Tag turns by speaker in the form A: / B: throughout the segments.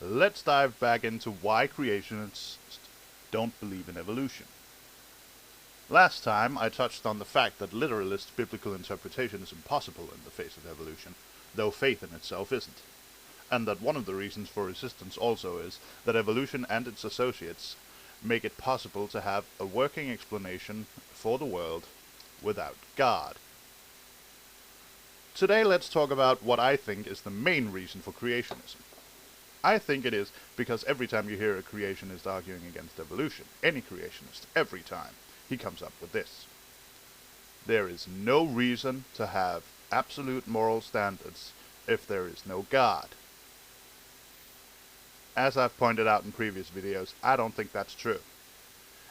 A: let's dive back into why creationists don't believe in evolution. Last time I touched on the fact that literalist biblical interpretation is impossible in the face of evolution, though faith in itself isn't. And that one of the reasons for resistance also is that evolution and its associates make it possible to have a working explanation for the world without God. Today let's talk about what I think is the main reason for creationism. I think it is because every time you hear a creationist arguing against evolution, any creationist, every time, he comes up with this. There is no reason to have absolute moral standards if there is no God. As I've pointed out in previous videos, I don't think that's true.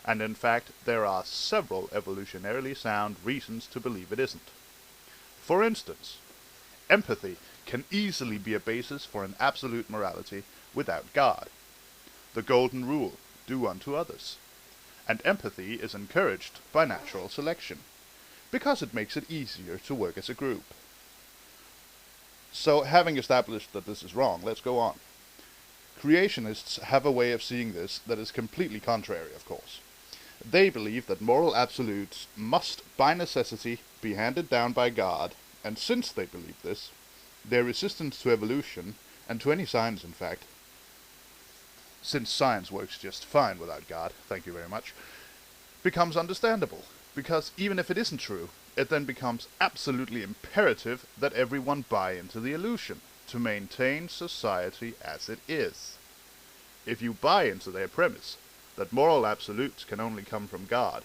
A: And in fact, there are several evolutionarily sound reasons to believe it isn't. For instance, empathy can easily be a basis for an absolute morality without God. The golden rule, do unto others. And empathy is encouraged by natural selection, because it makes it easier to work as a group. So, having established that this is wrong, let's go on. Creationists have a way of seeing this that is completely contrary, of course. They believe that moral absolutes must, by necessity, be handed down by God, and since they believe this, their resistance to evolution, and to any science in fact, since science works just fine without God, thank you very much, becomes understandable, because even if it isn't true, it then becomes absolutely imperative that everyone buy into the illusion, to maintain society as it is. If you buy into their premise, that moral absolutes can only come from God,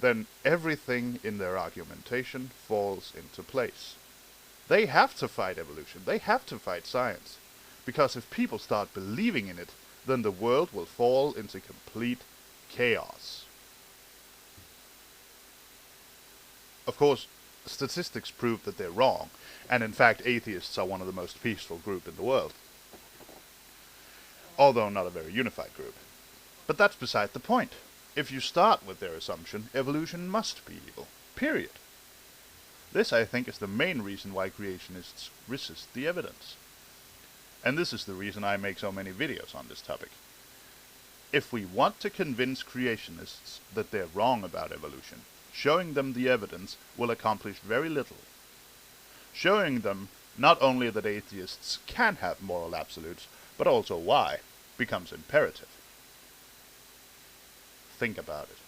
A: then everything in their argumentation falls into place. They have to fight evolution, they have to fight science, because if people start believing in it, then the world will fall into complete chaos. Of course, statistics prove that they're wrong, and in fact atheists are one of the most peaceful groups in the world. Although not a very unified group. But that's beside the point. If you start with their assumption, evolution must be evil. Period. This, I think, is the main reason why creationists resist the evidence. And this is the reason I make so many videos on this topic. If we want to convince creationists that they're wrong about evolution, showing them the evidence will accomplish very little. Showing them not only that atheists can have moral absolutes, but also why, becomes imperative. Think about it.